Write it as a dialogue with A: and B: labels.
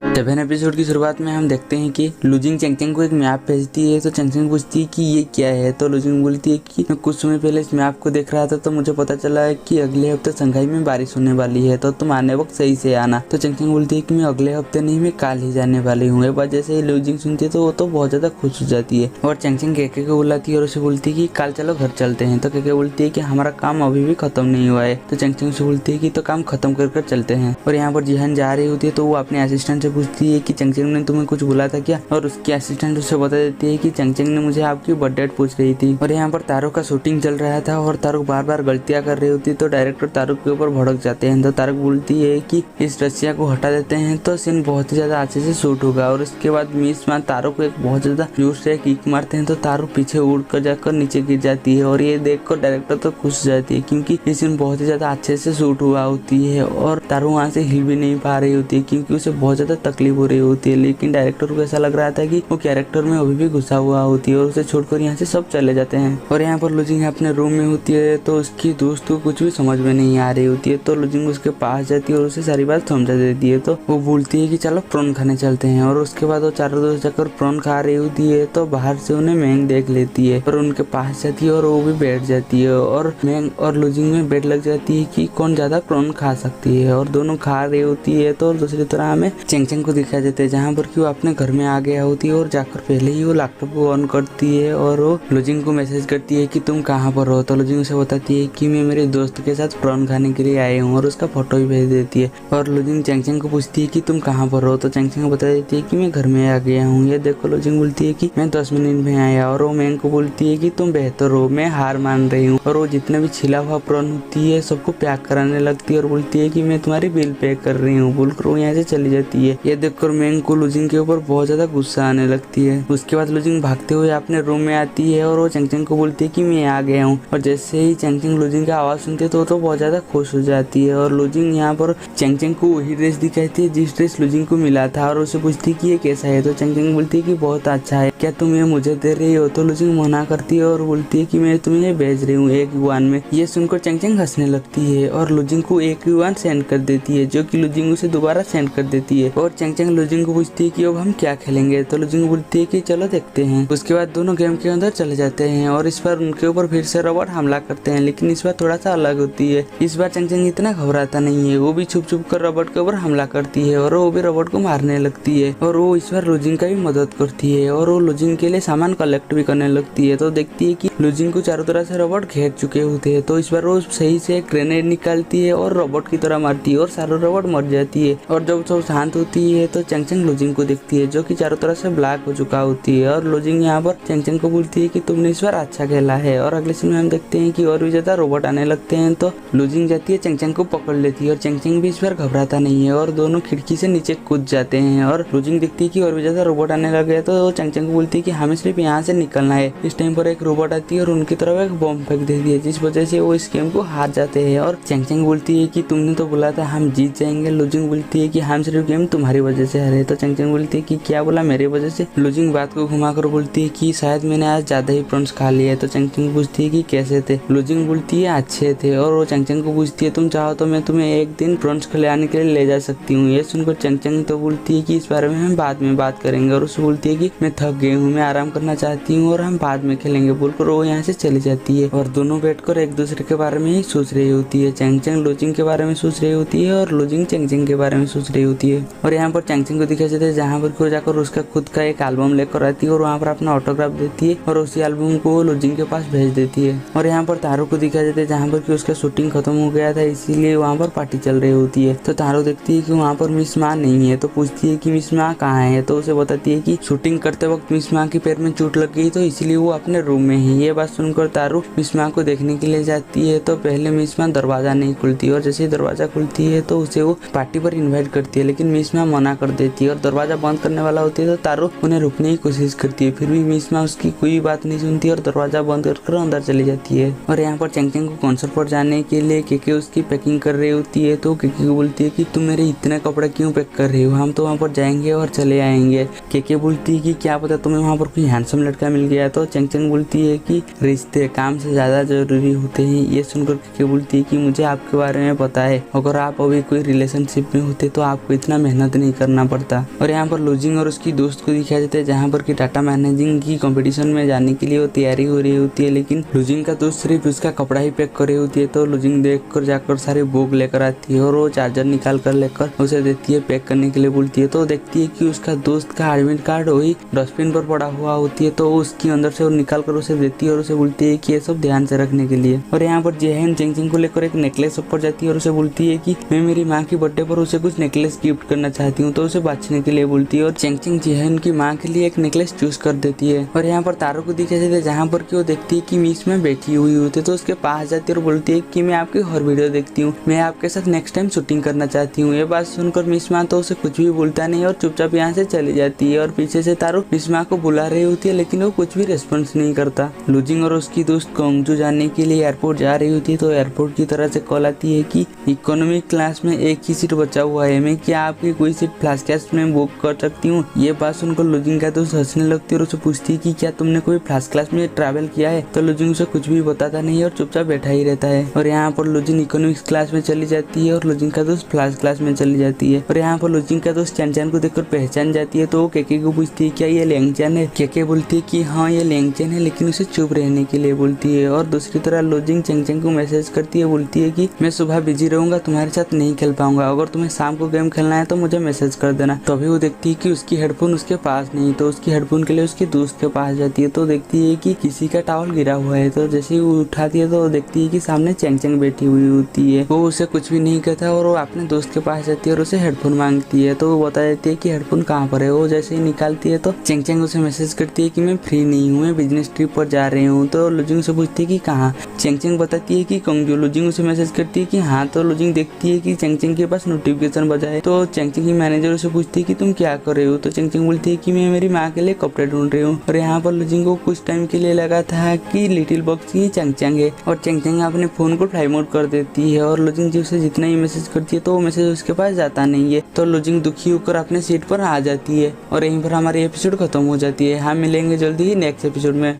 A: 7 episode की शुरुआत में हम देखते हैं कि लुजिंग चेंगचेंग को एक मैप भेजती है। तो चेंगचेंग पूछती है कि ये क्या है। तो लुजिंग बोलती है कि मैं कुछ समय पहले इस मैप को देख रहा था तो मुझे पता चला है कि अगले हफ्ते शंघाई में बारिश होने वाली है, तो तुम आने वक्त सही से आना। तो चेंगचेंग बोलती है कि मैं अगले हफ्ते नहीं, मैं कल ही जाने वाली हूँ। एक बार जैसे ही लुजिंग सुनती है तो वो तो बहुत ज्यादा खुश हो जाती है और चेंगचेंग केके को बुलाती है और उसे बोलती है कि कल चलो घर चलते हैं। तो केके बोलती है कि हमारा काम अभी भी खत्म नहीं हुआ है। तो चेंगचेंग से बोलती है कि तो काम खत्म कर चलते हैं। और यहाँ पर जिहान जा रही होती है तो वो अपने असिस्टेंट से पूछती है कि चेंगचेंग ने तुम्हें कुछ बोला था क्या। और उसकी असिस्टेंट उसे बता देती है कि चेंगचेंग ने मुझे आपकी बर्थ डेट पूछ रही थी। और यहाँ पर तारुक का शूटिंग चल रहा था और तारुक बार बार गलतियां कर रही होती तो डायरेक्टर तारुक के ऊपर भड़क जाते हैं। तो तारुक बोलती है कि इस रसिया को हटा देते हैं तो सीन बहुत ही ज्यादा अच्छे से शूट होगा। और इसके बाद मिस मान तारुक को एक बहुत ज्यादा जोर से किक मारते हैं तो तारुक पीछे उड़ कर जाकर नीचे गिर जाती है। और ये देखकर डायरेक्टर तो खुश हो जाती है क्योंकि ये सीन बहुत ही ज्यादा अच्छे से शूट हुआ होती है। और तारुक वहाँ से हिल भी नहीं पा रही होती है क्योंकि उसे बहुत ज्यादा तकलीफ हो रही होती है। लेकिन डायरेक्टर को ऐसा लग रहा था कि वो कैरेक्टर में अभी भी घुसा हुआ होती है और उसे छोड़कर यहाँ से सब चले जाते हैं। और यहाँ पर लुजिंग अपने रूम में होती है तो उसकी दोस्त को कुछ भी समझ में नहीं आ रही होती है। तो लुजिंग उसके पास जाती है और उसे सारी बात समझा देती है। तो वो बोलती है कि चलो प्रॉन खाने चलते हैं। और उसके बाद वो चारों दोस्त जाकर प्रॉन खा रही होती है तो बाहर से उन्हें मैंग देख लेती है और उनके पास जाती है और वो भी बैठ जाती है। और मैंग और लुजिंग में बेट लग जाती है कि कौन ज्यादा प्रॉन खा सकती है। और दोनों खा रही होती है। तो दूसरी तरह हमें चेंगचेंग को दिखा देते हैं जहाँ पर कि वो अपने घर में आ गया होती है और जाकर पहले ही वो लैपटॉप को ऑन करती है और वो लुजिंग को मैसेज करती है कि तुम कहाँ पर हो। तो लुजिंग उसे बताती है कि मैं मेरे दोस्त के साथ प्रॉन खाने के लिए आई हूँ और उसका फोटो भी भेज देती है। और लुजिंग चेंगचेंग को पूछती है कि तुम कहाँ पर हो। तो चेंगचेंग को बता देती है कि मैं घर में आ गया हूँ। ये देखो लुजिंग बोलती है कि मैं 10 मिनट में आया। और वो मैंग को बोलती है कि तुम बेहतर हो, मैं हार मान रही हूँ। और वो जितने भी छिला हुआ प्रॉन होती है सबको पैक कराने लगती है और बोलती है कि मैं तुम्हारी बिल पे कर रही हूँ बोलकर वो यहाँ से चली जाती है। ये देखकर मैंग को लुजिंग के ऊपर बहुत ज्यादा गुस्सा आने लगती है। उसके बाद लुजिंग भागते हुए अपने रूम में आती है और वो चेंगचेंग को बोलती है कि मैं आ गया हूँ। और जैसे ही चेंगचेंग लुजिंग का आवाज सुनती है तो बहुत ज्यादा खुश हो जाती है। और लुजिंग यहाँ पर चेंगचेंग को वही ड्रेस दिखाती है जिस ड्रेस लुजिंग को मिला था और उसे पूछती है कि ये कैसा है। तो चेंगचेंग बोलती है कि बहुत अच्छा है, क्या तुम ये मुझे दे रही हो। तो लुजिंग मना करती है और बोलती है कि मैं तुम्हें भेज रही हूँ 1 युआन में। ये सुनकर चेंगचेंग हंसने लगती है और लुजिंग को 1 युआन सेंड कर देती है जो कि लुजिंग उसे दोबारा सेंड कर देती है। और चेंगचेंग लुजिंग को पूछती है कि अब हम क्या खेलेंगे। तो लुजिंग बोलती है कि चलो देखते हैं। उसके बाद दोनों गेम के अंदर चले जाते हैं और इस बार उनके ऊपर फिर से रोबोट हमला करते हैं, लेकिन इस बार थोड़ा सा अलग होती है। इस बार चेंगचेंग इतना घबराता नहीं है, वो भी छुप छुप कर रोबोट के ऊपर हमला करती है और वो भी रोबोट को मारने लगती है। और वो इस बार लुजिंग का भी मदद करती है और वो लुजिंग के लिए सामान कलेक्ट भी करने लगती है। तो देखती है कि लुजिंग को चारों तरह से रोबोट घेर चुके होते हैं। तो इस बार वो सही से ग्रेनेड निकालती है और रोबोट की तरह मारती है और सारे रोबोट मर जाती है। और जब सब शांत होती है तो चेंगचेंग लुजिंग को देखती है जो कि चारों तरह से ब्लैक हो चुका होती है। और लुजिंग यहाँ पर चेंगचेंग को बोलती है कि तुमने इस बार अच्छा खेला है। और अगले सीन में हम देखते हैं कि और भी ज्यादा रोबोट आने लगते हैं। तो लुजिंग जाती है चेंगचेंग को पकड़ लेती है और चेंगचेंग भी इस बार घबराता नहीं है और दोनों खिड़की से नीचे कूद जाते हैं। और लुजिंग देखती है कि और भी ज्यादा रोबोट आने लगे तो चेंगचेंग को बोलती है कि हमें सिर्फ यहाँ से निकलना है। इस टाइम पर एक रोबोट आती है और उनकी तरफ एक बॉम्ब फेंक देती है जिस वजह से वो इस गेम को हार जाते हैं। और चेंगचेंग बोलती है कि तुमने तो बोला था हम जीत जाएंगे। लुजिंग बोलती है कि हम सिर्फ गेम तुम्हारी वजह से हारे। तो चेंगचेंग बोलती है कि क्या बोला मेरी वजह से। लुजिंग बात को घुमाकर बोलती है कि शायद मैंने आज ज्यादा ही प्रॉन्स खा लिए। तो चेंगचेंग पूछती है कि कैसे थे। लुजिंग बोलती है अच्छे थे। और वो चेंगचेंग को पूछती है तुम चाहो तो मैं तुम्हें एक दिन प्रॉन्स खिलाने के लिए ले जा सकती हूँ। ये सुनकर चेंगचेंग तो बोलती है कि इस बारे में हम बाद में बात करेंगे। और उसे बोलती है कि मैं थक गई हूँ, मैं आराम करना चाहती हूँ और हम बाद में खेलेंगे बोलकर वो यहाँ से चली जाती है। और दोनों बैठकर एक दूसरे के बारे में ही सोच रही होती है। चेंगचेंग लुजिंग के बारे में सोच रही होती है और लुजिंग चेंगचेंग के बारे में सोच रही होती है। और यहाँ पर चेंगचेंग को दिखाया जाता है जहाँ पर वो जाकर उसका खुद का एक एल्बम लेकर आती है और वहाँ पर अपना ऑटोग्राफ देती है और उसी एल्बम को लुजिंग के पास भेज देती है। और यहाँ पर तारू को दिखाया जाता है जहाँ पर कि उसका शूटिंग खत्म हो गया था इसीलिए वहाँ पर पार्टी चल रही होती है। तो तारू देखती है कि वहाँ पर मिस माँ नहीं है तो पूछती है कि मिस माँ कहाँ है। तो उसे बताती है कि शूटिंग करते वक्त मिस माँ के पैर में चोट लग गई तो इसलिए वो अपने रूम में है। ये बात सुनकर तारू मिस माँ को देखने के लिए जाती है तो पहले मिस माँ दरवाजा नहीं खुलती और जैसे ही दरवाजा खुलती है तो उसे वो पार्टी पर इन्वाइट करती है, लेकिन मिस माँ मना कर देती है और दरवाजा बंद करने वाला होती है तो तारू उन्हें रुकने की कोशिश करती है। फिर भी मिस माँ उसकी कोई बात नहीं सुनती और दरवाजा बंद कर अंदर चली जाती है। और यहाँ पर चेंगचेंग को कॉन्सर्ट पर जाने के लिए केके उसकी पैकिंग कर रही होती है तो केके को बोलती है कि तुम मेरे इतने कपड़े क्यों पैक कर रही हो, हम तो वहाँ पर जाएंगे और चले आएंगे। केके बोलती है कि क्या पता तुम्हें वहाँ पर कोई हैंडसम लड़का मिल गया। तो चेंगचेंग बोलती है कि रिश्ते काम से ज्यादा जरूरी होते हैं। ये सुनकर केके बोलती है कि मुझे आपके बारे में पता है, अगर आप अभी कोई रिलेशनशिप में होते तो आपको इतना मेहनत नहीं करना पड़ता। और यहाँ पर लुजिंग और उसकी दोस्त को दिखाया जाता है जहाँ पर कि टाटा मैनेजिंग की कंपटीशन में जाने के लिए वो तैयारी हो रही होती है, लेकिन लुजिंग का दोस्त सिर्फ उसका कपड़ा ही पैक कर रही होती है। तो लुजिंग देख कर जाकर सारे बुक लेकर आती है और वो चार्जर निकाल कर लेकर उसे देती है, पैक करने के लिए बोलती है। तो देखती है कि उसका दोस्त का एडमिट कार्ड वही डस्टबिन पर पड़ा हुआ होती है, तो उसकी अंदर से वो निकाल कर उसे देती है और उसे बोलती है कि ये सब ध्यान से रखने के लिए। और यहाँ पर जेहन चेंगचेंग को लेकर एक नेकलेस ऊपर जाती है और उसे बोलती है कि मैं मेरी माँ की बर्थडे पर उसे कुछ नेकलेस गिफ्ट करना चाहती हूँ, तो उसे बांटने के लिए बोलती है। और चेंगचेंग जेहन की माँ के लिए एक नेकलेस चूज कर देती है। और यहाँ पर तारो को दिखाया जाता है जहाँ पर कि वो देखती है कि मिस में बैठी हुई होती है, तो उसके पास जाती है और बोलती है कि मैं आपकी हर वीडियो देखती हूँ, मैं आपके साथ नेक्स्ट टाइम शूटिंग करना चाहती हूँ। ये बात सुनकर मिस माँ तो उसे कुछ भी बोलता नहीं और चुपचाप यहाँ से चली जाती है। और पीछे से तारो मिस माँ को बुला रही होती है, लेकिन वो कुछ भी रेस्पॉन्स नहीं करता। लुजिंग और उसकी दोस्त कोंगजू जाने के लिए एयरपोर्ट जा रही होती है, तो एयरपोर्ट की तरफ से कॉल आती है कि इकोनॉमिक क्लास में एक ही सीट बचा हुआ है, मैं क्या आपकी कोई सीट फर्स्ट क्लास में बुक कर सकती हूँ। ये बात सुनकर लुजिंग का दोस्त हंसने लगती है और उसे पूछती है कि क्या तुमने कोई फर्स्ट क्लास में ट्रैवल किया है। तो लुजिंग उसे कुछ भी बताता नहीं है और चुपचाप बैठा ही रहता है। और यहाँ पर लुजिंग इकोनॉमिक्स क्लास में चली जाती है और लुजिंग का दोस्त फर्स्ट क्लास में चली जाती है। और यहाँ पर लुजिंग का दोस्त चैन को देखकर पहचान जाती है, तो वो केके को पूछती है क्या ये लेंगचैन है। केके बोलती है कि हाँ ये लेंगचैन है, लेकिन उसे चुप रहने के लिए बोलती है। और दूसरी तरह लुजिंग चेंगचेंग को मैसेज करती है, बोलती है कि मैं सुबह बिजी रहूंगा, तुम्हारे साथ नहीं खेल पाऊंगा, अगर तुम्हें शाम को गेम खेलना है तो मुझे मैसेज कर देना। तभी वो देखती है कि उसकी हेडफोन उसके पास नहीं, तो उसकी हेडफोन के लिए उसके दोस्त के पास जाती है, तो देखती है कि किसी का टॉवल गिरा हुआ है। तो जैसे ही वो उठाती है तो देखती है कि सामने चेंगचेंग बैठी हुई होती है। वो उसे कुछ भी नहीं कहता और वो अपने दोस्त के पास जाती है और उसे हेडफोन मांगती है, तो वो बता देती है कि हेडफोन कहाँ पर है। वो जैसे ही निकालती है तो चेंगचेंग उसे मैसेज करती है कि मैं फ्री नहीं हूँ, मैं बिजनेस ट्रिप पर जा रही हूँ। तो लुजिंग से पूछती है कि कहाँ। चेंगचेंग बताती है कि कोंगजू। लुजिंग उसे मैसेज करती है कि हाँ। तो लुजिंग देखती है कि चेंगचेंग के पास नोटिफिकेशन बजा है, तो चेंगचेंग की मैनेजर उसे पूछती है कि तुम क्या कर रहे हो। तो चेंगचेंग बोलती है कि मैं मेरी माँ के लिए कपड़े ढूंढ रही हूँ। और यहाँ पर लुजिंग को कुछ टाइम के लिए लगा था कि लिटिल बॉक्स ही चेंगचेंग है, और चेंगचेंग अपने फोन को फ्लाई मोड कर देती है। और लुजिंग जी उसे जितना ही मैसेज करती है तो वो मैसेज उसके पास जाता नहीं है। तो लुजिंग दुखी होकर अपने सीट पर आ जाती है और यहीं पर हमारी एपिसोड खत्म हो जाती है। हम मिलेंगे जल्दी ही नेक्स्ट एपिसोड में।